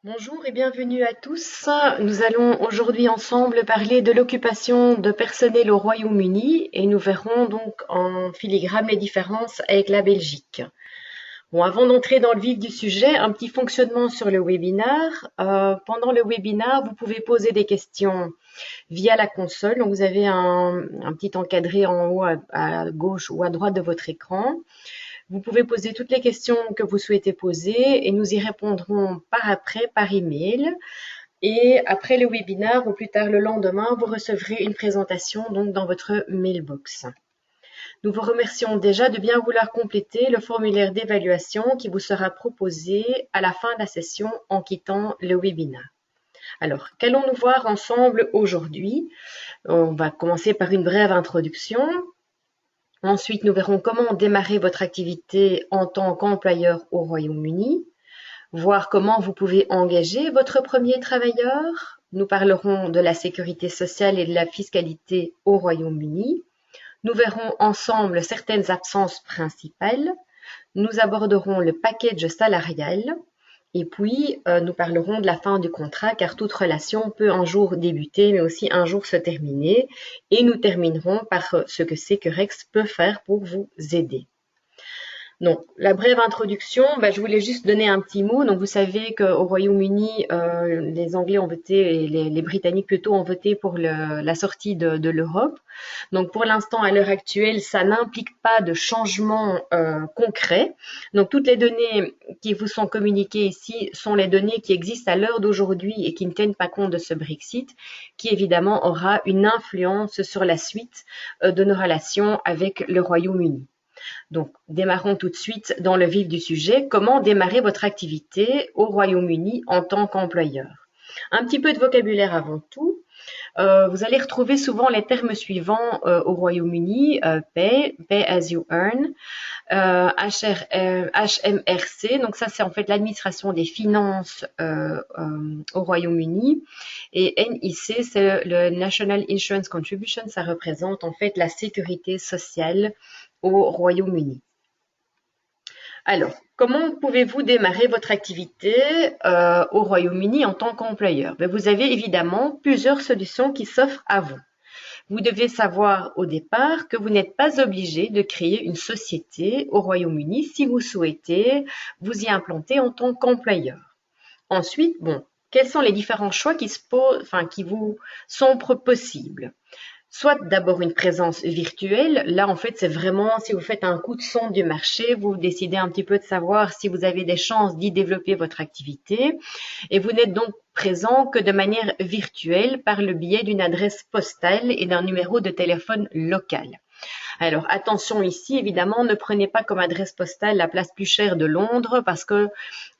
Bonjour et bienvenue à tous. Nous allons aujourd'hui ensemble parler de l'occupation de personnel au Royaume-Uni et nous verrons donc en filigrane les différences avec la Belgique. Bon, avant d'entrer dans le vif du sujet, un petit fonctionnement sur le webinaire. Pendant le webinaire, vous pouvez poser des questions via la console. Donc, vous avez un petit encadré en haut à gauche ou à droite de votre écran. Vous pouvez poser toutes les questions que vous souhaitez poser et nous y répondrons par après, par email. Et après le webinaire ou plus tard le lendemain, vous recevrez une présentation donc dans votre mailbox. Nous vous remercions déjà de bien vouloir compléter le formulaire d'évaluation qui vous sera proposé à la fin de la session en quittant le webinaire. Alors, qu'allons-nous voir ensemble aujourd'hui? On va commencer par une brève introduction. Ensuite, nous verrons comment démarrer votre activité en tant qu'employeur au Royaume-Uni, voir comment vous pouvez engager votre premier travailleur. Nous parlerons de la sécurité sociale et de la fiscalité au Royaume-Uni. Nous verrons ensemble certaines absences principales. Nous aborderons le package salarial. Et puis, nous parlerons de la fin du contrat, car toute relation peut un jour débuter, mais aussi un jour se terminer. Et nous terminerons par ce que Securex peut faire pour vous aider. Donc, la brève introduction, je voulais juste donner un petit mot. Donc, vous savez qu'au Royaume-Uni, les Anglais ont voté, et les Britanniques plutôt ont voté pour la sortie de l'Europe. Donc, pour l'instant, à l'heure actuelle, ça n'implique pas de changement concret. Donc, toutes les données qui vous sont communiquées ici sont les données qui existent à l'heure d'aujourd'hui et qui ne tiennent pas compte de ce Brexit, qui évidemment aura une influence sur la suite de nos relations avec le Royaume-Uni. Donc, démarrons tout de suite dans le vif du sujet. Comment démarrer votre activité au Royaume-Uni en tant qu'employeur? Un petit peu de vocabulaire avant tout. Vous allez retrouver souvent les termes suivants au Royaume-Uni, pay as you earn, HMRC, donc ça c'est en fait l'administration des finances au Royaume-Uni, et NIC c'est le National Insurance Contribution, ça représente en fait la sécurité sociale au Royaume-Uni. Alors, comment pouvez-vous démarrer votre activité au Royaume-Uni en tant qu'employeur? Vous avez évidemment plusieurs solutions qui s'offrent à vous. Vous devez savoir au départ que vous n'êtes pas obligé de créer une société au Royaume-Uni si vous souhaitez vous y implanter en tant qu'employeur. Ensuite, quels sont les différents choix qui vous sont possibles? Soit d'abord une présence virtuelle. Là, en fait, c'est vraiment si vous faites un coup de sonde du marché, vous décidez un petit peu de savoir si vous avez des chances d'y développer votre activité. Et vous n'êtes donc présent que de manière virtuelle par le biais d'une adresse postale et d'un numéro de téléphone local. Alors attention ici, évidemment, ne prenez pas comme adresse postale la place plus chère de Londres parce que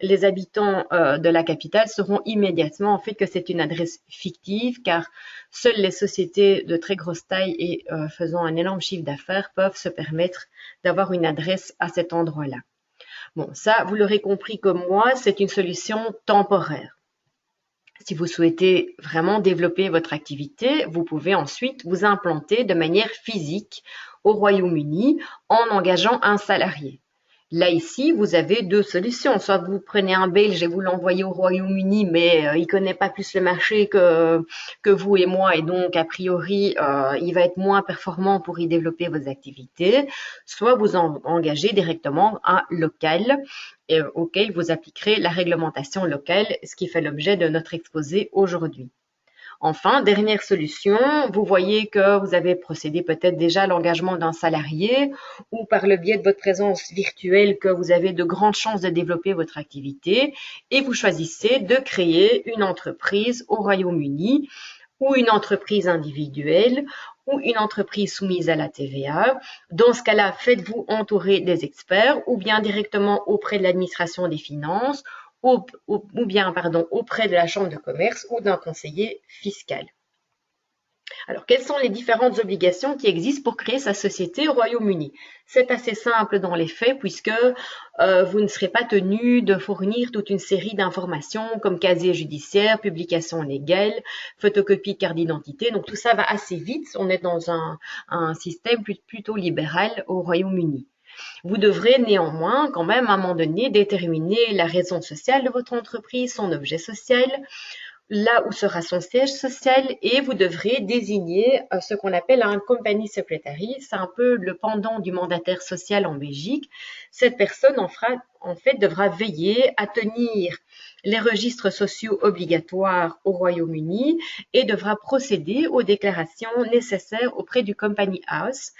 les habitants de la capitale sauront immédiatement en fait que c'est une adresse fictive car seules les sociétés de très grosse taille et faisant un énorme chiffre d'affaires peuvent se permettre d'avoir une adresse à cet endroit-là. Bon, ça, vous l'aurez compris comme moi, c'est une solution temporaire. Si vous souhaitez vraiment développer votre activité, vous pouvez ensuite vous implanter de manière physique au Royaume-Uni en engageant un salarié. Là, ici, vous avez deux solutions. Soit vous prenez un Belge et vous l'envoyez au Royaume-Uni, mais il connaît pas plus le marché que vous et moi, et donc, a priori, il va être moins performant pour y développer vos activités. Soit vous engagez directement un local auquel vous appliquerez la réglementation locale, ce qui fait l'objet de notre exposé aujourd'hui. Enfin, dernière solution, vous voyez que vous avez procédé peut-être déjà à l'engagement d'un salarié ou par le biais de votre présence virtuelle que vous avez de grandes chances de développer votre activité et vous choisissez de créer une entreprise au Royaume-Uni ou une entreprise individuelle ou une entreprise soumise à la TVA. Dans ce cas-là, faites-vous entourer des experts ou bien directement auprès de l'administration des finances auprès de la chambre de commerce ou d'un conseiller fiscal. Alors, quelles sont les différentes obligations qui existent pour créer sa société au Royaume-Uni? C'est assez simple dans les faits puisque vous ne serez pas tenu de fournir toute une série d'informations comme casier judiciaire, publication légale, photocopie de carte d'identité. Donc, tout ça va assez vite. On est dans un système plutôt libéral au Royaume-Uni. Vous devrez néanmoins quand même à un moment donné déterminer la raison sociale de votre entreprise, son objet social, là où sera son siège social, et vous devrez désigner ce qu'on appelle un company secretary. C'est un peu le pendant du mandataire social en Belgique. Cette personne en fait devra veiller à tenir les registres sociaux obligatoires au Royaume-Uni et devra procéder aux déclarations nécessaires auprès du Company House.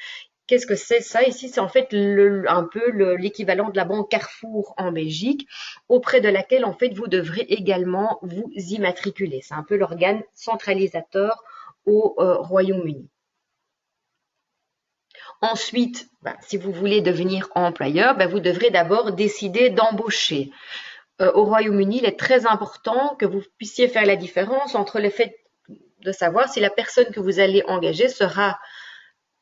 Qu'est-ce que c'est ça? Ici, c'est en fait un peu l'équivalent de la banque Carrefour en Belgique, auprès de laquelle en fait vous devrez également vous immatriculer. C'est un peu l'organe centralisateur au Royaume-Uni. Ensuite, si vous voulez devenir employeur, vous devrez d'abord décider d'embaucher. Au Royaume-Uni, il est très important que vous puissiez faire la différence entre le fait de savoir si la personne que vous allez engager sera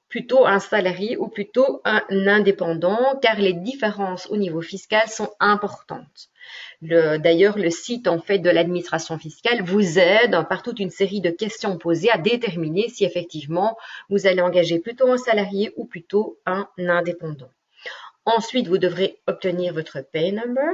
plutôt un salarié ou plutôt un indépendant, car les différences au niveau fiscal sont importantes. D'ailleurs, le site en fait de l'administration fiscale vous aide par toute une série de questions posées à déterminer si effectivement vous allez engager plutôt un salarié ou plutôt un indépendant. Ensuite, vous devrez obtenir votre pay number.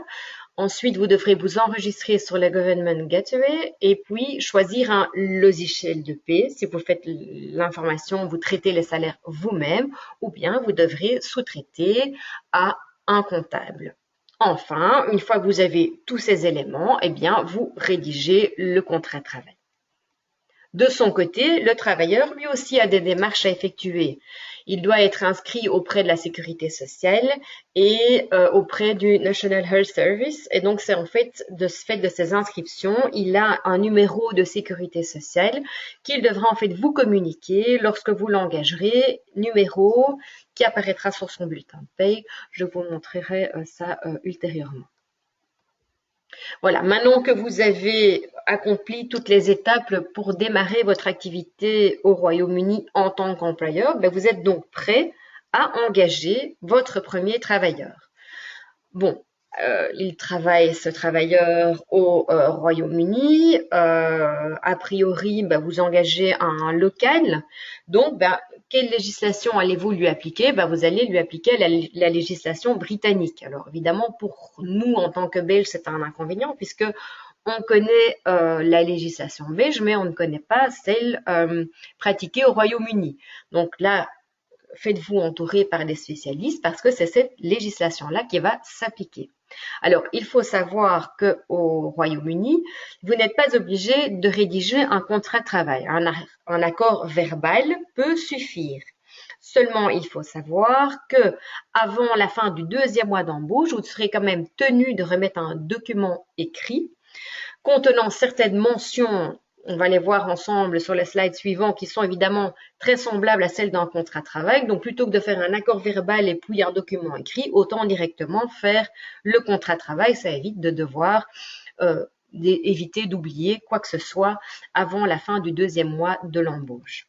Ensuite, vous devrez vous enregistrer sur le Government Gateway et puis choisir un logiciel de paie. Si vous faites l'information, vous traitez les salaires vous-même ou bien vous devrez sous-traiter à un comptable. Enfin, une fois que vous avez tous ces éléments, eh bien, vous rédigez le contrat de travail. De son côté, le travailleur lui aussi a des démarches à effectuer. Il doit être inscrit auprès de la sécurité sociale et auprès du National Health Service. Et donc, c'est en fait de ce fait de ces inscriptions, il a un numéro de sécurité sociale qu'il devra en fait vous communiquer lorsque vous l'engagerez, numéro qui apparaîtra sur son bulletin de paye. Je vous montrerai ça ultérieurement. Voilà, maintenant que vous avez accompli toutes les étapes pour démarrer votre activité au Royaume-Uni en tant qu'employeur, vous êtes donc prêt à engager votre premier travailleur. Bon, ce travailleur au Royaume-Uni. A priori, vous engagez un local. Donc, quelle législation allez-vous lui appliquer? Vous allez lui appliquer la législation britannique. Alors, évidemment, pour nous, en tant que Belges, c'est un inconvénient puisque on connaît la législation belge, mais on ne connaît pas celle pratiquée au Royaume-Uni. Donc là, faites-vous entourer par des spécialistes parce que c'est cette législation-là qui va s'appliquer. Alors, il faut savoir qu'au Royaume-Uni, vous n'êtes pas obligé de rédiger un contrat de travail. Un accord verbal peut suffire. Seulement, il faut savoir que avant la fin du deuxième mois d'embauche, vous serez quand même tenu de remettre un document écrit contenant certaines mentions. On va les voir ensemble sur les slides suivants qui sont évidemment très semblables à celles d'un contrat de travail. Donc, plutôt que de faire un accord verbal et puis un document écrit, autant directement faire le contrat de travail. Ça évite de devoir éviter d'oublier quoi que ce soit avant la fin du deuxième mois de l'embauche.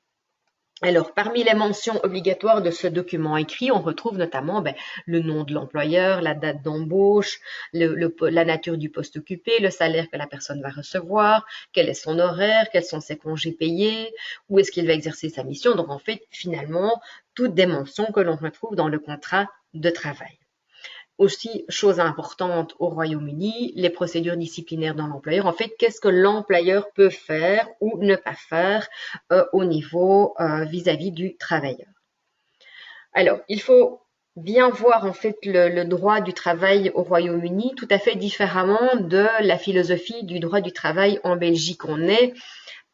Alors, parmi les mentions obligatoires de ce document écrit, on retrouve notamment le nom de l'employeur, la date d'embauche, la nature du poste occupé, le salaire que la personne va recevoir, quel est son horaire, quels sont ses congés payés, où est-ce qu'il va exercer sa mission. Donc, en fait, finalement, toutes des mentions que l'on retrouve dans le contrat de travail. Aussi, chose importante au Royaume-Uni, les procédures disciplinaires dans l'employeur. En fait, qu'est-ce que l'employeur peut faire ou ne pas faire au niveau vis-à-vis du travailleur. Alors, il faut bien voir en fait le droit du travail au Royaume-Uni tout à fait différemment de la philosophie du droit du travail en Belgique. On n'est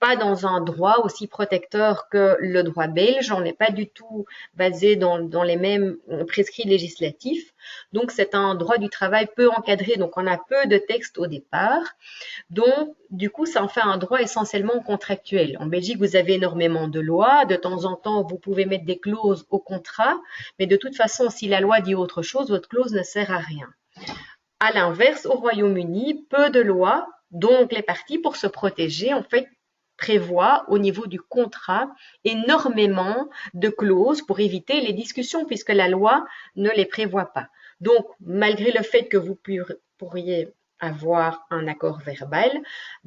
pas dans un droit aussi protecteur que le droit belge. On n'est pas du tout basé dans les mêmes prescrits législatifs. Donc, c'est un droit du travail peu encadré. Donc, on a peu de textes au départ. Donc, du coup, ça en fait un droit essentiellement contractuel. En Belgique, vous avez énormément de lois. De temps en temps, vous pouvez mettre des clauses au contrat. Mais de toute façon, si la loi dit autre chose, votre clause ne sert à rien. À l'inverse, au Royaume-Uni, peu de lois, donc les parties, pour se protéger, en fait, prévoit au niveau du contrat énormément de clauses pour éviter les discussions puisque la loi ne les prévoit pas. Donc, malgré le fait que vous pourriez avoir un accord verbal,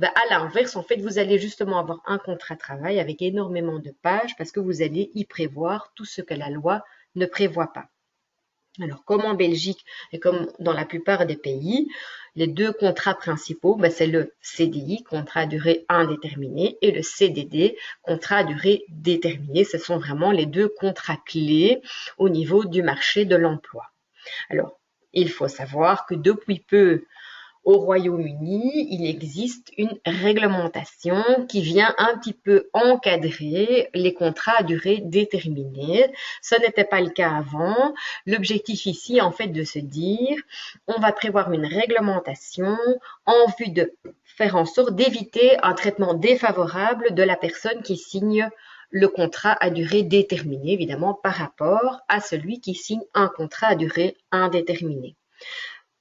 à l'inverse, en fait, vous allez justement avoir un contrat de travail avec énormément de pages parce que vous allez y prévoir tout ce que la loi ne prévoit pas. Alors, comme en Belgique et comme dans la plupart des pays, les deux contrats principaux, c'est le CDI, contrat à durée indéterminée, et le CDD, contrat à durée déterminée. Ce sont vraiment les deux contrats clés au niveau du marché de l'emploi. Alors, il faut savoir que depuis peu, au Royaume-Uni, il existe une réglementation qui vient un petit peu encadrer les contrats à durée déterminée. Ce n'était pas le cas avant. L'objectif ici, en fait, de se dire, on va prévoir une réglementation en vue de faire en sorte d'éviter un traitement défavorable de la personne qui signe le contrat à durée déterminée, évidemment, par rapport à celui qui signe un contrat à durée indéterminée.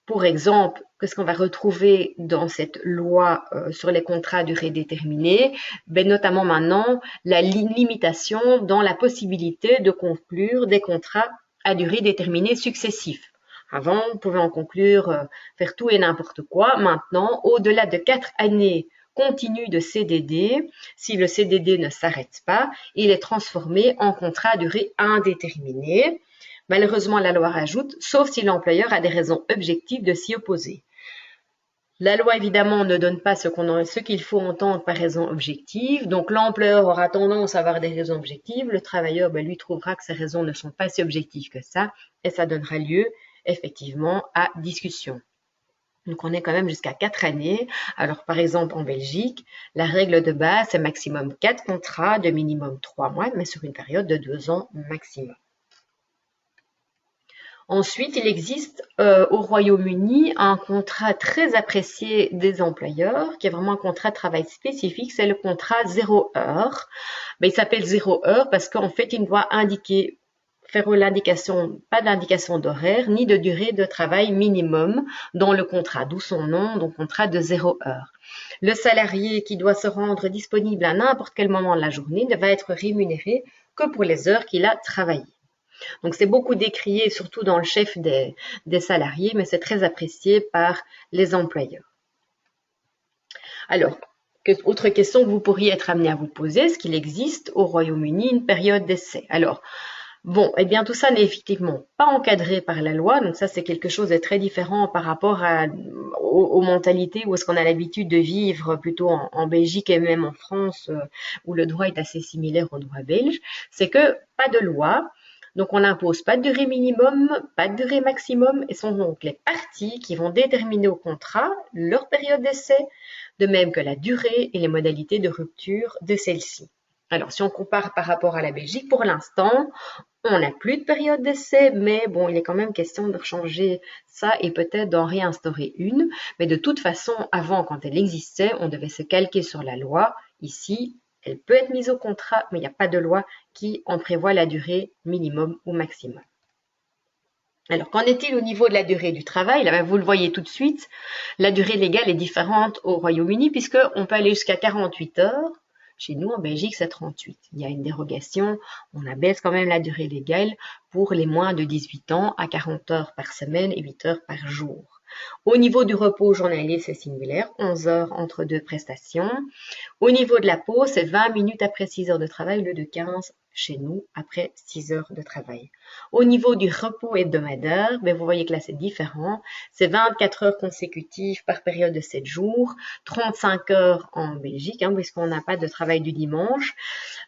Pour exemple, qu'est-ce qu'on va retrouver dans cette loi sur les contrats à durée déterminée? Notamment maintenant, la limitation dans la possibilité de conclure des contrats à durée déterminée successifs. Avant, on pouvait en conclure, faire tout et n'importe quoi. Maintenant, au-delà de 4 années continues de CDD, si le CDD ne s'arrête pas, il est transformé en contrat à durée indéterminée. Malheureusement, la loi rajoute, sauf si l'employeur a des raisons objectives de s'y opposer. La loi, évidemment, ne donne pas ce qu'il faut entendre par raison objective. Donc, l'employeur aura tendance à avoir des raisons objectives. Le travailleur, lui, trouvera que ces raisons ne sont pas si objectives que ça. Et ça donnera lieu, effectivement, à discussion. Donc, on est quand même jusqu'à 4 années. Alors, par exemple, en Belgique, la règle de base, c'est maximum 4 contrats de minimum 3 mois, mais sur une période de 2 ans maximum. Ensuite, il existe au Royaume-Uni un contrat très apprécié des employeurs, qui est vraiment un contrat de travail spécifique, c'est le contrat 0 heure. Il s'appelle 0 heure parce qu'en fait, il doit faire l'indication, pas d'indication d'horaire, ni de durée de travail minimum dans le contrat, d'où son nom, donc contrat de 0 heure. Le salarié qui doit se rendre disponible à n'importe quel moment de la journée ne va être rémunéré que pour les heures qu'il a travaillées. Donc, c'est beaucoup décrié, surtout dans le chef des salariés, mais c'est très apprécié par les employeurs. Alors, autre question que vous pourriez être amené à vous poser, est-ce qu'il existe au Royaume-Uni une période d'essai? Alors, bon, eh bien, tout ça n'est effectivement pas encadré par la loi, donc ça, c'est quelque chose de très différent par rapport aux mentalités où est-ce qu'on a l'habitude de vivre plutôt en Belgique et même en France, où le droit est assez similaire au droit belge. C'est que pas de loi. Donc, on n'impose pas de durée minimum, pas de durée maximum, et sont donc les parties qui vont déterminer au contrat leur période d'essai, de même que la durée et les modalités de rupture de celle-ci. Alors, si on compare par rapport à la Belgique, pour l'instant, on n'a plus de période d'essai, mais bon, il est quand même question de changer ça et peut-être d'en réinstaurer une. Mais de toute façon, avant, quand elle existait, on devait se calquer sur la loi. Ici, elle peut être mise au contrat, mais il n'y a pas de loi qui en prévoit la durée minimum ou maximum. Alors, qu'en est-il au niveau de la durée du travail? Là, vous le voyez tout de suite, la durée légale est différente au Royaume-Uni puisqu'on peut aller jusqu'à 48 heures. Chez nous, en Belgique, c'est 38. Il y a une dérogation, on abaisse quand même la durée légale pour les moins de 18 ans à 40 heures par semaine et 8 heures par jour. Au niveau du repos journalier, c'est similaire, 11 heures entre deux prestations. Au niveau de la pause, c'est 20 minutes après 6 heures de travail, au lieu de 15 chez nous après 6 heures de travail. Au niveau du repos hebdomadaire, vous voyez que là c'est différent. C'est 24 heures consécutives par période de 7 jours, 35 heures en Belgique, puisqu'on n'a pas de travail du dimanche.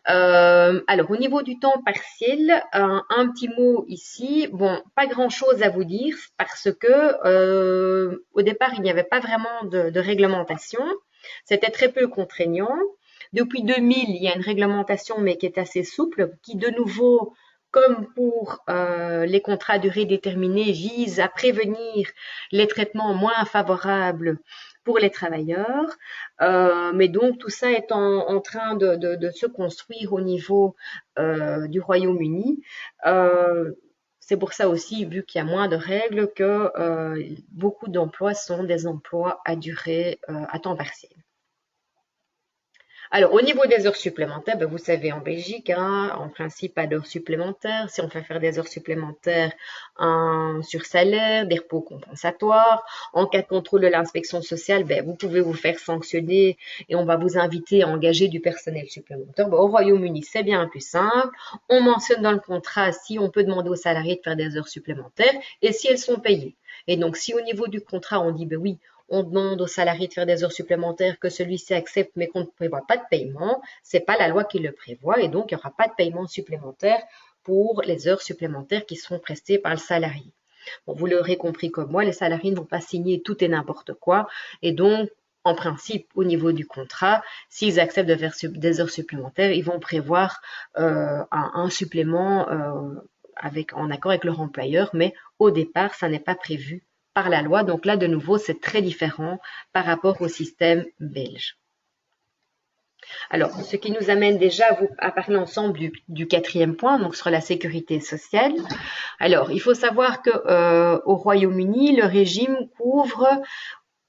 Alors, au niveau du temps partiel, un petit mot ici. Bon, pas grand-chose à vous dire parce que au départ, il n'y avait pas vraiment de réglementation. C'était très peu contraignant. Depuis 2000, il y a une réglementation, mais qui est assez souple, qui de nouveau, comme pour les contrats à durée déterminée, vise à prévenir les traitements moins favorables pour les travailleurs. Mais donc, tout ça est en train de se construire au niveau du Royaume-Uni. C'est pour ça aussi, vu qu'il y a moins de règles, que beaucoup d'emplois sont des emplois à durée à temps partiel. Alors, au niveau des heures supplémentaires, ben, vous savez, en Belgique, hein, en principe, pas d'heures supplémentaires. Si on fait faire des heures supplémentaires, un sursalaire, des repos compensatoires. En cas de contrôle de l'inspection sociale, ben, vous pouvez vous faire sanctionner et on va vous inviter à engager du personnel supplémentaire. Ben, au Royaume-Uni, c'est bien plus simple. On mentionne dans le contrat si on peut demander aux salariés de faire des heures supplémentaires et si elles sont payées. Et donc, si au niveau du contrat, on dit, ben oui, on demande aux salariés de faire des heures supplémentaires, que celui-ci accepte, mais qu'on ne prévoit pas de paiement, c'est pas la loi qui le prévoit et donc il n'y aura pas de paiement supplémentaire pour les heures supplémentaires qui seront prestées par le salarié. Bon, vous l'aurez compris comme moi, les salariés ne vont pas signer tout et n'importe quoi et donc en principe, au niveau du contrat, s'ils acceptent de faire des heures supplémentaires, ils vont prévoir un supplément en accord avec leur employeur, mais au départ, ça n'est pas prévu par la loi. Donc là, de nouveau, c'est très différent par rapport au système belge. Alors, ce qui nous amène déjà à parler ensemble du quatrième point, donc sur la sécurité sociale. Alors, il faut savoir que au Royaume-Uni, le régime couvre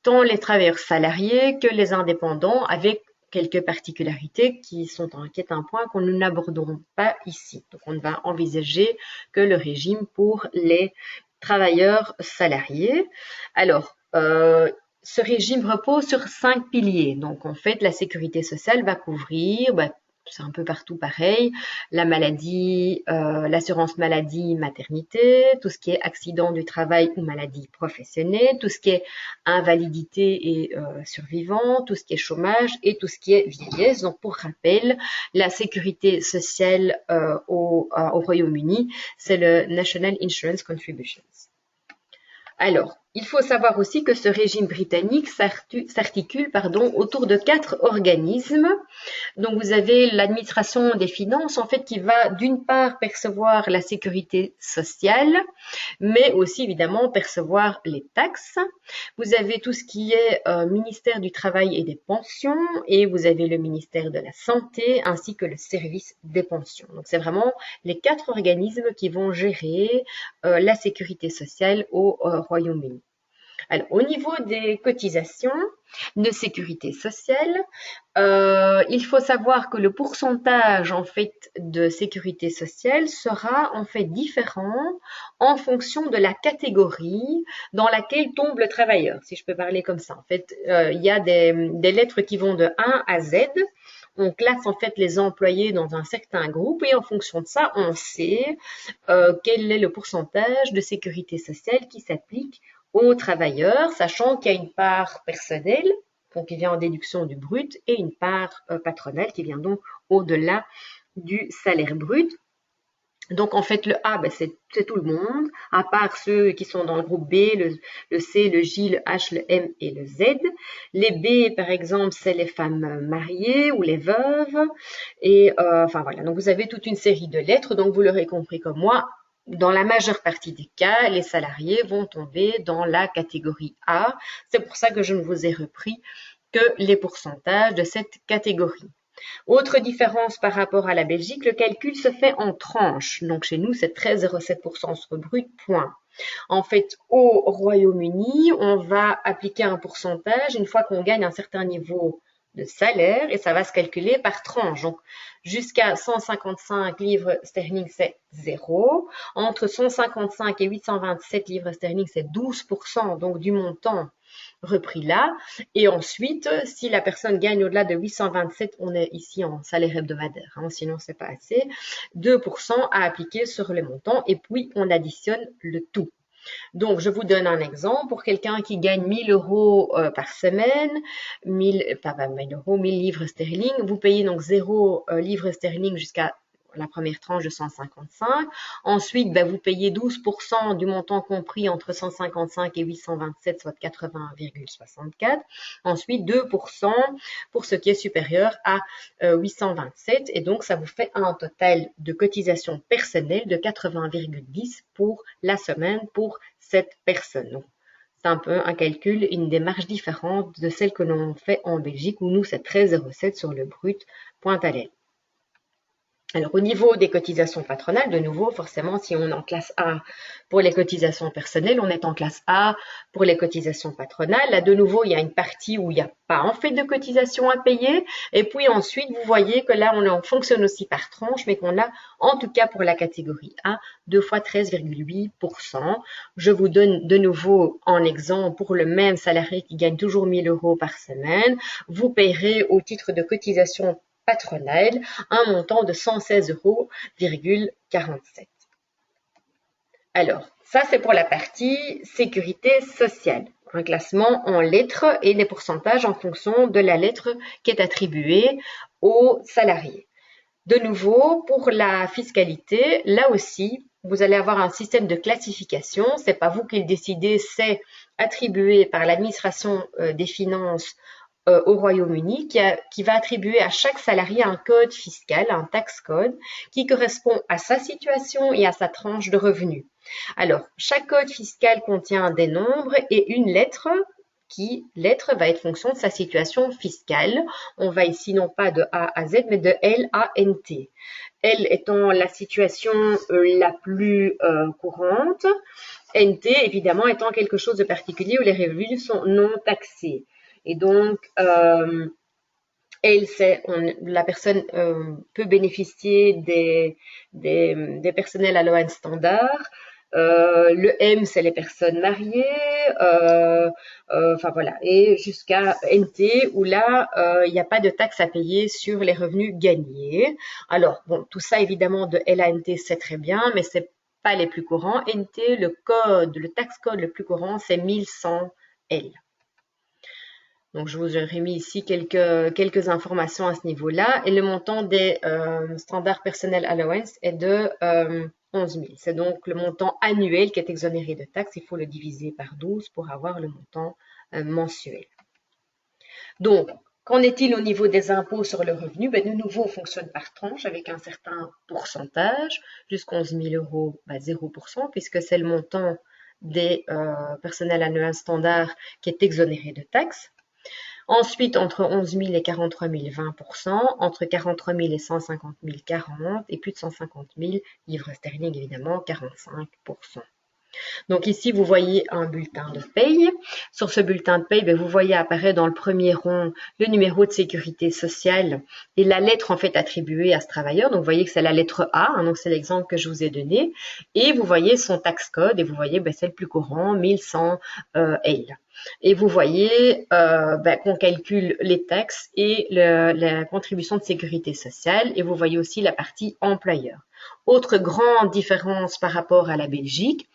tant les travailleurs salariés que les indépendants, avec quelques particularités qui est un point que nous n'aborderons pas ici. Donc, on va envisager que le régime pour les travailleurs salariés. Alors, ce régime repose sur 5 piliers. Donc, en fait, la sécurité sociale va couvrir, c'est un peu partout pareil, la maladie, l'assurance maladie, maternité, tout ce qui est accident du travail ou maladie professionnelle, tout ce qui est invalidité et survivant, tout ce qui est chômage et tout ce qui est vieillesse. Donc, pour rappel, la sécurité sociale au Royaume-Uni, c'est le National Insurance Contributions. Alors, il faut savoir aussi que ce régime britannique s'articule autour de 4 organismes. Donc, vous avez l'administration des finances, en fait, qui va d'une part percevoir la sécurité sociale, mais aussi évidemment percevoir les taxes. Vous avez tout ce qui est ministère du Travail et des Pensions, et vous avez le ministère de la Santé, ainsi que le service des pensions. Donc, c'est vraiment les 4 organismes qui vont gérer la sécurité sociale au Royaume-Uni. Alors, au niveau des cotisations de sécurité sociale, il faut savoir que le pourcentage en fait de sécurité sociale sera en fait différent en fonction de la catégorie dans laquelle tombe le travailleur, si je peux parler comme ça. En fait, il y a des lettres qui vont de 1 à Z. On classe en fait les employés dans un certain groupe et en fonction de ça, on sait quel est le pourcentage de sécurité sociale qui s'applique aux travailleurs, sachant qu'il y a une part personnelle, donc qui vient en déduction du brut, et une part patronale qui vient donc au-delà du salaire brut. Donc en fait le A, c'est tout le monde, à part ceux qui sont dans le groupe B, le C, le J, le H, le M et le Z. Les B, par exemple, c'est les femmes mariées ou les veuves. Et enfin voilà, donc vous avez toute une série de lettres, donc vous l'aurez compris comme moi, dans la majeure partie des cas, les salariés vont tomber dans la catégorie A. C'est pour ça que je ne vous ai repris que les pourcentages de cette catégorie. Autre différence par rapport à la Belgique, le calcul se fait en tranches. Donc chez nous, c'est 13,07% sur brut, point. En fait, au Royaume-Uni, on va appliquer un pourcentage une fois qu'on gagne un certain niveau de salaire et ça va se calculer par tranche. Donc, jusqu'à 155 livres sterling, c'est 0. Entre 155 et 827 livres sterling, c'est 12% donc du montant repris là. Et ensuite, si la personne gagne au-delà de 827, on est ici en salaire hebdomadaire, hein, sinon c'est pas assez, 2% à appliquer sur le montant et puis on additionne le tout. Donc, je vous donne un exemple. Pour quelqu'un qui gagne 1000 euros par semaine, 1000 livres sterling, vous payez donc 0 livres sterling jusqu'à la première tranche de 155. Ensuite, vous payez 12% du montant compris entre 155 et 827, soit 80,64. Ensuite, 2% pour ce qui est supérieur à 827. Et donc, ça vous fait un total de cotisation personnelle de 80,10 pour la semaine pour cette personne. Donc, c'est un peu un calcul, une démarche différente de celle que l'on fait en Belgique où nous, c'est 13,07 sur le brut, point à l'aile. Alors, au niveau des cotisations patronales, de nouveau, forcément, si on est en classe A pour les cotisations personnelles, on est en classe A pour les cotisations patronales. Là, de nouveau, il y a une partie où il n'y a pas en fait de cotisations à payer. Et puis ensuite, vous voyez que là, on fonctionne aussi par tranche, mais qu'on a, en tout cas pour la catégorie A, 2 fois 13,8%. Je vous donne de nouveau en exemple pour le même salarié qui gagne toujours 1 000 € par semaine. Vous payerez au titre de cotisation patronale un montant de 116,47 €. Alors, ça c'est pour la partie sécurité sociale. Un classement en lettres et les pourcentages en fonction de la lettre qui est attribuée aux salariés. De nouveau, pour la fiscalité, là aussi, vous allez avoir un système de classification. C'est pas vous qui le décidez, c'est attribué par l'administration des finances au Royaume-Uni qui va attribuer à chaque salarié un code fiscal, un tax code, qui correspond à sa situation et à sa tranche de revenus. Alors, chaque code fiscal contient des nombres et une lettre lettre va être fonction de sa situation fiscale. On va ici non pas de A à Z, mais de L à NT. L étant la situation la plus courante, NT évidemment étant quelque chose de particulier où les revenus sont non taxés. Et donc, la personne peut bénéficier des personnels allowance standard. Le M, c'est les personnes mariées. Enfin voilà. Et jusqu'à NT, où là, il n'y a pas de taxe à payer sur les revenus gagnés. Alors, bon, tout ça, évidemment, de L à NT, c'est très bien, mais c'est pas les plus courants. NT, le tax code le plus courant, c'est 1100 L. Donc, je vous aurais mis ici quelques informations à ce niveau-là. Et le montant des standards personnels allowance est de 11 000. C'est donc le montant annuel qui est exonéré de taxes. Il faut le diviser par 12 pour avoir le montant mensuel. Donc, qu'en est-il au niveau des impôts sur le revenu? De nouveau, on fonctionne par tranche avec un certain pourcentage. Jusqu'à 11 000 €, 0%, puisque c'est le montant des personnels annuels standards qui est exonéré de taxes. Ensuite, entre 11 000 et 43 000, 20%. Entre 43 000 et 150 000, 40%. Et plus de 150 000 livres sterling, évidemment, 45%. Donc ici, vous voyez un bulletin de paye. Sur ce bulletin de paye, vous voyez apparaître dans le premier rond le numéro de sécurité sociale et la lettre en fait attribuée à ce travailleur. Donc vous voyez que c'est la lettre A, donc c'est l'exemple que je vous ai donné. Et vous voyez son tax code et vous voyez c'est le plus courant, 1100 L. Et vous voyez qu'on calcule les taxes et la contribution de sécurité sociale. Et vous voyez aussi la partie employeur. Autre grande différence par rapport à la Belgique.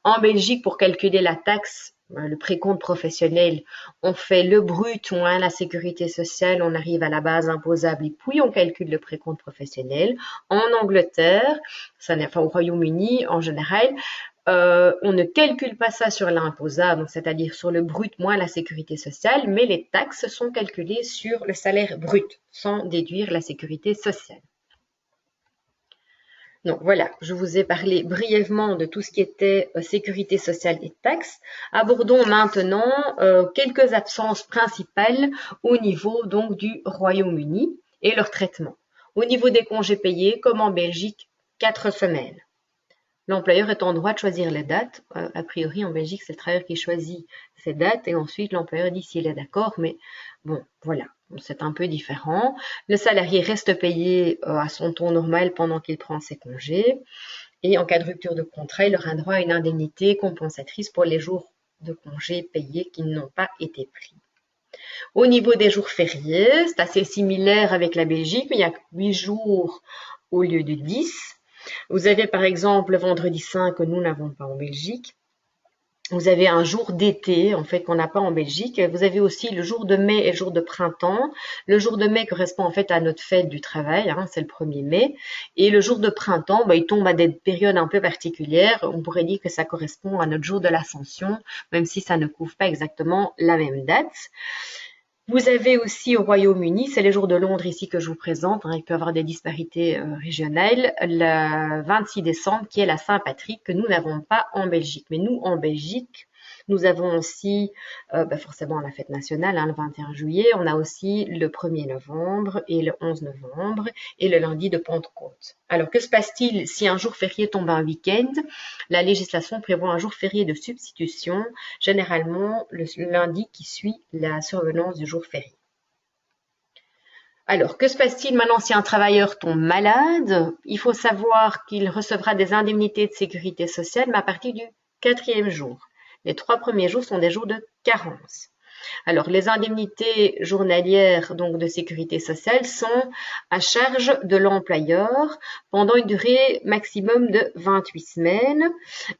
En Belgique, pour calculer la taxe, le précompte professionnel, on fait le brut moins la sécurité sociale, on arrive à la base imposable et puis on calcule le précompte professionnel. En Angleterre, au Royaume-Uni en général, on ne calcule pas ça sur l'imposable, c'est-à-dire sur le brut moins la sécurité sociale, mais les taxes sont calculées sur le salaire brut, sans déduire la sécurité sociale. Donc voilà, je vous ai parlé brièvement de tout ce qui était sécurité sociale et taxes. Abordons maintenant quelques absences principales au niveau donc du Royaume-Uni et leur traitement. Au niveau des congés payés, comme en Belgique, 4 semaines. L'employeur est en droit de choisir les dates. A priori, en Belgique, c'est le travailleur qui choisit ses dates et ensuite l'employeur dit s'il est d'accord. Mais bon, voilà, c'est un peu différent. Le salarié reste payé à son taux normal pendant qu'il prend ses congés. Et en cas de rupture de contrat, il aura droit à une indemnité compensatrice pour les jours de congés payés qui n'ont pas été pris. Au niveau des jours fériés, c'est assez similaire avec la Belgique, mais il y a 8 jours au lieu de 10. Vous avez par exemple le vendredi saint que nous n'avons pas en Belgique. Vous avez un jour d'été, en fait, qu'on n'a pas en Belgique. Vous avez aussi le jour de mai et le jour de printemps. Le jour de mai correspond en fait à notre fête du travail, c'est le 1er mai. Et le jour de printemps, il tombe à des périodes un peu particulières. On pourrait dire que ça correspond à notre jour de l'Ascension, même si ça ne couvre pas exactement la même date. Vous avez aussi au Royaume-Uni, c'est les jours de Londres ici que je vous présente, il peut y avoir des disparités régionales, le 26 décembre qui est la Saint-Patrick que nous n'avons pas en Belgique. Mais nous, en Belgique, Nous avons aussi forcément la fête nationale, le 21 juillet. On a aussi le 1er novembre et le 11 novembre et le lundi de Pentecôte. Alors, que se passe-t-il si un jour férié tombe un week-end? La législation prévoit un jour férié de substitution, généralement le lundi qui suit la survenance du jour férié. Alors, que se passe-t-il maintenant si un travailleur tombe malade? Il faut savoir qu'il recevra des indemnités de sécurité sociale, mais à partir du 4e jour. Les 3 premiers jours sont des jours de carence. Alors, les indemnités journalières donc de sécurité sociale sont à charge de l'employeur pendant une durée maximum de 28 semaines.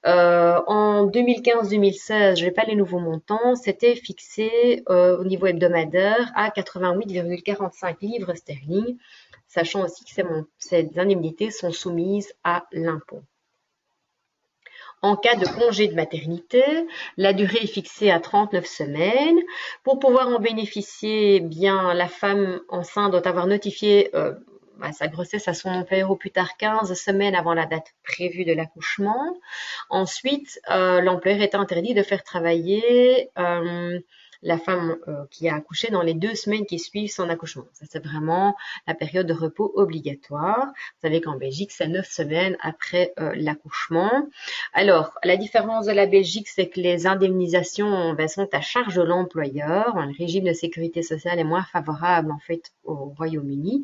En 2015-2016, je n'ai pas les nouveaux montants, c'était fixé au niveau hebdomadaire à 88,45 livres sterling, sachant aussi que ces indemnités sont soumises à l'impôt. En cas de congé de maternité, la durée est fixée à 39 semaines. Pour pouvoir en bénéficier, bien, la femme enceinte doit avoir notifié sa grossesse à son employeur au plus tard 15 semaines avant la date prévue de l'accouchement. Ensuite, l'employeur est interdit de faire travailler la femme qui a accouché dans les 2 semaines qui suivent son accouchement. Ça, c'est vraiment la période de repos obligatoire. Vous savez qu'en Belgique, c'est 9 semaines après l'accouchement. Alors, la différence de la Belgique, c'est que les indemnisations sont à charge de l'employeur. Le régime de sécurité sociale est moins favorable en fait au Royaume-Uni.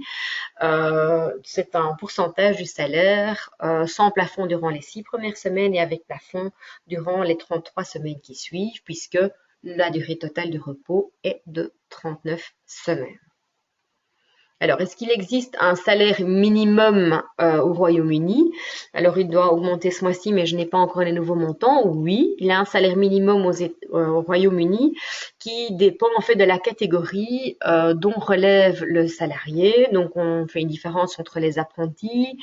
C'est un pourcentage du salaire sans plafond durant les 6 premières semaines et avec plafond durant les 33 semaines qui suivent, puisque la durée totale du repos est de 39 semaines. Alors, est-ce qu'il existe un salaire minimum au Royaume-Uni? Alors, il doit augmenter ce mois-ci, mais je n'ai pas encore les nouveaux montants. Oui, il y a un salaire minimum au Royaume-Uni qui dépend en fait de la catégorie dont relève le salarié. Donc, on fait une différence entre les apprentis,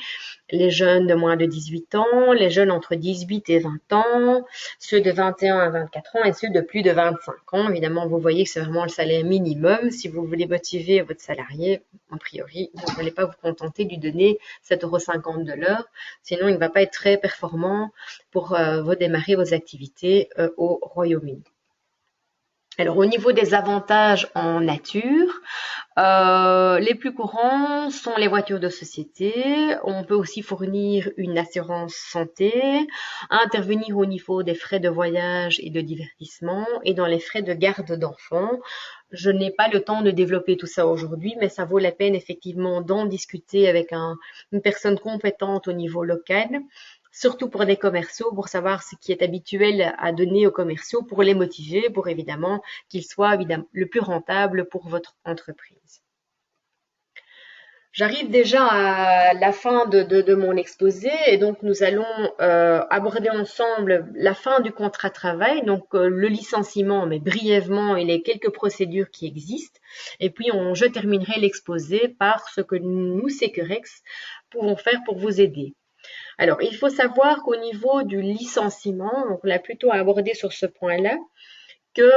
les jeunes de moins de 18 ans, les jeunes entre 18 et 20 ans, ceux de 21 à 24 ans et ceux de plus de 25 ans. Évidemment, vous voyez que c'est vraiment le salaire minimum. Si vous voulez motiver votre salarié, a priori, vous n'allez pas vous contenter de lui donner 7,50 € de l'heure. Sinon, il ne va pas être très performant pour redémarrer vos activités au Royaume-Uni. Alors, au niveau des avantages en nature, les plus courants sont les voitures de société. On peut aussi fournir une assurance santé, intervenir au niveau des frais de voyage et de divertissement et dans les frais de garde d'enfants. Je n'ai pas le temps de développer tout ça aujourd'hui, mais ça vaut la peine effectivement d'en discuter avec une personne compétente au niveau local, surtout pour des commerciaux, pour savoir ce qui est habituel à donner aux commerciaux, pour les motiver, pour évidemment qu'ils soient le plus rentable pour votre entreprise. J'arrive déjà à la fin de mon exposé et donc nous allons aborder ensemble la fin du contrat de travail, donc le licenciement, mais brièvement et les quelques procédures qui existent. Et puis je terminerai l'exposé par ce que nous, Securex, pouvons faire pour vous aider. Alors, il faut savoir qu'au niveau du licenciement, donc on l'a plutôt abordé sur ce point-là, que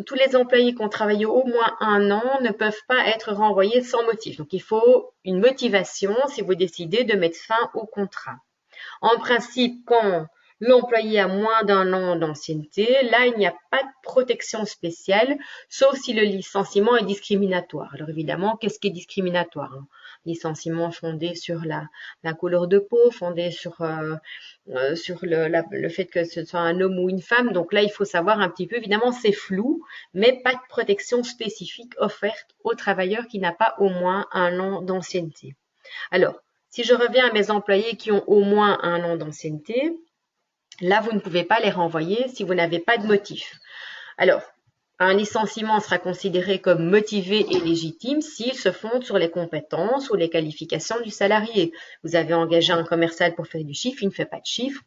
tous les employés qui ont travaillé au moins 1 an ne peuvent pas être renvoyés sans motif. Donc, il faut une motivation si vous décidez de mettre fin au contrat. En principe, quand l'employé a moins d'1 an d'ancienneté, là, il n'y a pas de protection spéciale, sauf si le licenciement est discriminatoire. Alors, évidemment, qu'est-ce qui est discriminatoire? Licenciement fondé sur la couleur de peau, fondé sur le fait que ce soit un homme ou une femme. Donc là, il faut savoir un petit peu, évidemment, c'est flou, mais pas de protection spécifique offerte aux travailleurs qui n'a pas au moins 1 an d'ancienneté. Alors, si je reviens à mes employés qui ont au moins 1 an d'ancienneté, là, vous ne pouvez pas les renvoyer si vous n'avez pas de motif. Alors, un licenciement sera considéré comme motivé et légitime s'il se fonde sur les compétences ou les qualifications du salarié. Vous avez engagé un commercial pour faire du chiffre, il ne fait pas de chiffre,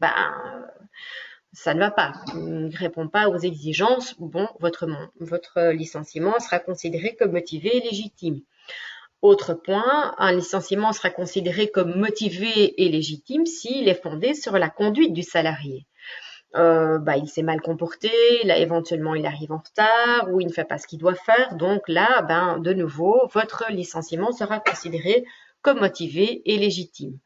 ça ne va pas. Il ne répond pas aux exigences. Bon, votre licenciement sera considéré comme motivé et légitime. Autre point, un licenciement sera considéré comme motivé et légitime s'il est fondé sur la conduite du salarié. Il s'est mal comporté, là éventuellement il arrive en retard ou il ne fait pas ce qu'il doit faire. Donc là, de nouveau, votre licenciement sera considéré comme motivé et légitime.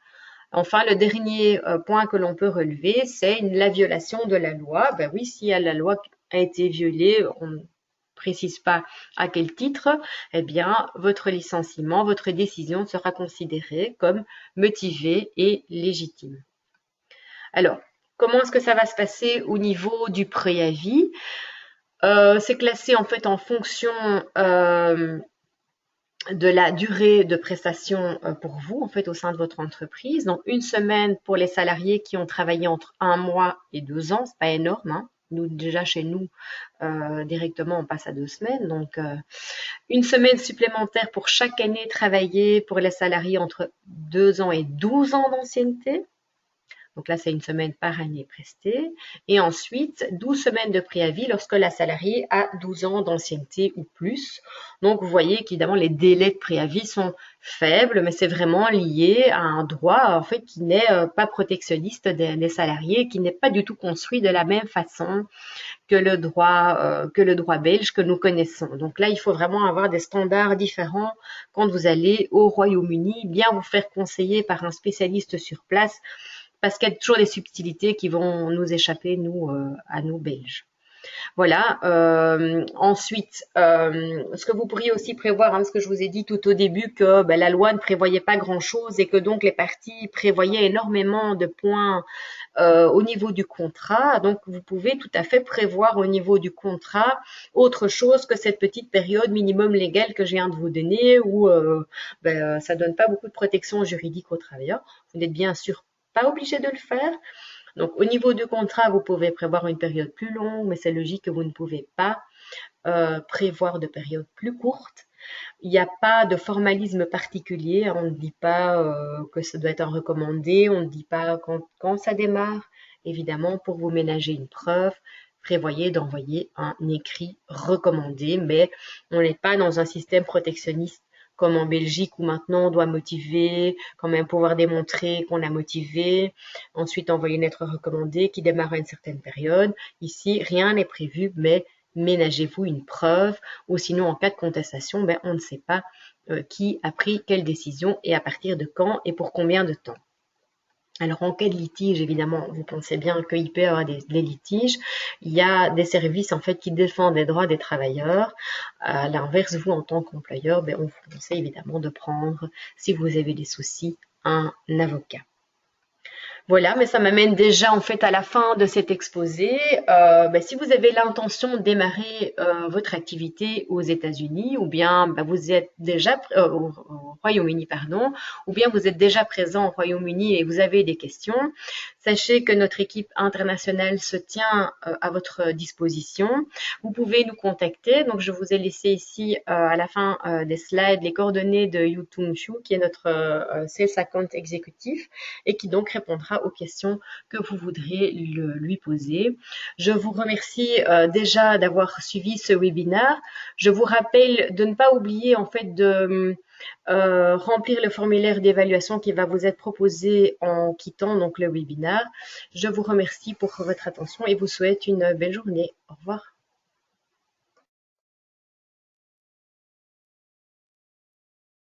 Enfin, le dernier point que l'on peut relever, c'est la violation de la loi. Ben oui, si la loi a été violée, on ne précise pas à quel titre, eh bien, votre licenciement, votre décision sera considérée comme motivée et légitime. Alors, comment est-ce que ça va se passer au niveau du préavis? C'est classé en fait en fonction de la durée de prestation pour vous, en fait, au sein de votre entreprise. Donc, une semaine pour les salariés qui ont travaillé entre 1 mois et 2 ans, c'est pas énorme, hein. Nous, déjà, chez nous, directement, on passe à 2 semaines. Donc, une semaine supplémentaire pour chaque année travaillée pour les salariés entre 2 ans et 12 ans d'ancienneté. Donc là, c'est une semaine par année prestée. Et ensuite, 12 semaines de préavis lorsque la salariée a 12 ans d'ancienneté ou plus. Donc, vous voyez qu'évidemment, les délais de préavis sont faibles, mais c'est vraiment lié à un droit, en fait, qui n'est pas protectionniste des salariés, qui n'est pas du tout construit de la même façon que le droit belge que nous connaissons. Donc là, il faut vraiment avoir des standards différents quand vous allez au Royaume-Uni, bien vous faire conseiller par un spécialiste sur place, parce qu'il y a toujours des subtilités qui vont nous échapper, nous, à nous Belges. Voilà. Ensuite, ce que vous pourriez aussi prévoir, hein, ce que je vous ai dit tout au début, que la loi ne prévoyait pas grand-chose et que donc les parties prévoyaient énormément de points au niveau du contrat. Donc, vous pouvez tout à fait prévoir au niveau du contrat autre chose que cette petite période minimum légale que je viens de vous donner, où ça donne pas beaucoup de protection juridique aux travailleurs. Vous n'êtes bien sûr pas obligé de le faire. Donc, au niveau du contrat, vous pouvez prévoir une période plus longue, mais c'est logique que vous ne pouvez pas prévoir de périodes plus courtes. Il n'y a pas de formalisme particulier. On ne dit pas que ça doit être un recommandé. On ne dit pas quand ça démarre. Évidemment, pour vous ménager une preuve, prévoyez d'envoyer un écrit recommandé, mais on n'est pas dans un système protectionniste comme en Belgique où maintenant on doit motiver, quand même pouvoir démontrer qu'on a motivé, ensuite envoyer une lettre recommandée qui démarre à une certaine période. Ici, rien n'est prévu, mais ménagez-vous une preuve, ou sinon en cas de contestation, on ne sait pas qui a pris quelle décision et à partir de quand et pour combien de temps. Alors, en cas de litige, évidemment, vous pensez bien qu'il peut y avoir des litiges. Il y a des services, en fait, qui défendent les droits des travailleurs. À l'inverse, vous, en tant qu'employeur, on vous conseille évidemment de prendre, si vous avez des soucis, un avocat. Voilà, mais ça m'amène déjà en fait à la fin de cet exposé. Si vous avez l'intention de démarrer votre activité aux États-Unis, ou bien vous êtes déjà au Royaume-Uni, pardon, ou bien vous êtes déjà présent au Royaume-Uni et vous avez des questions, sachez que notre équipe internationale se tient à votre disposition. Vous pouvez nous contacter. Donc, je vous ai laissé ici à la fin des slides les coordonnées de Yu Tung Chu, qui est notre Sales Account exécutif et qui donc répondra aux questions que vous voudrez lui poser. Je vous remercie déjà d'avoir suivi ce webinaire. Je vous rappelle de ne pas oublier en fait de remplir le formulaire d'évaluation qui va vous être proposé en quittant donc le webinaire. Je vous remercie pour votre attention et vous souhaite une belle journée. Au revoir.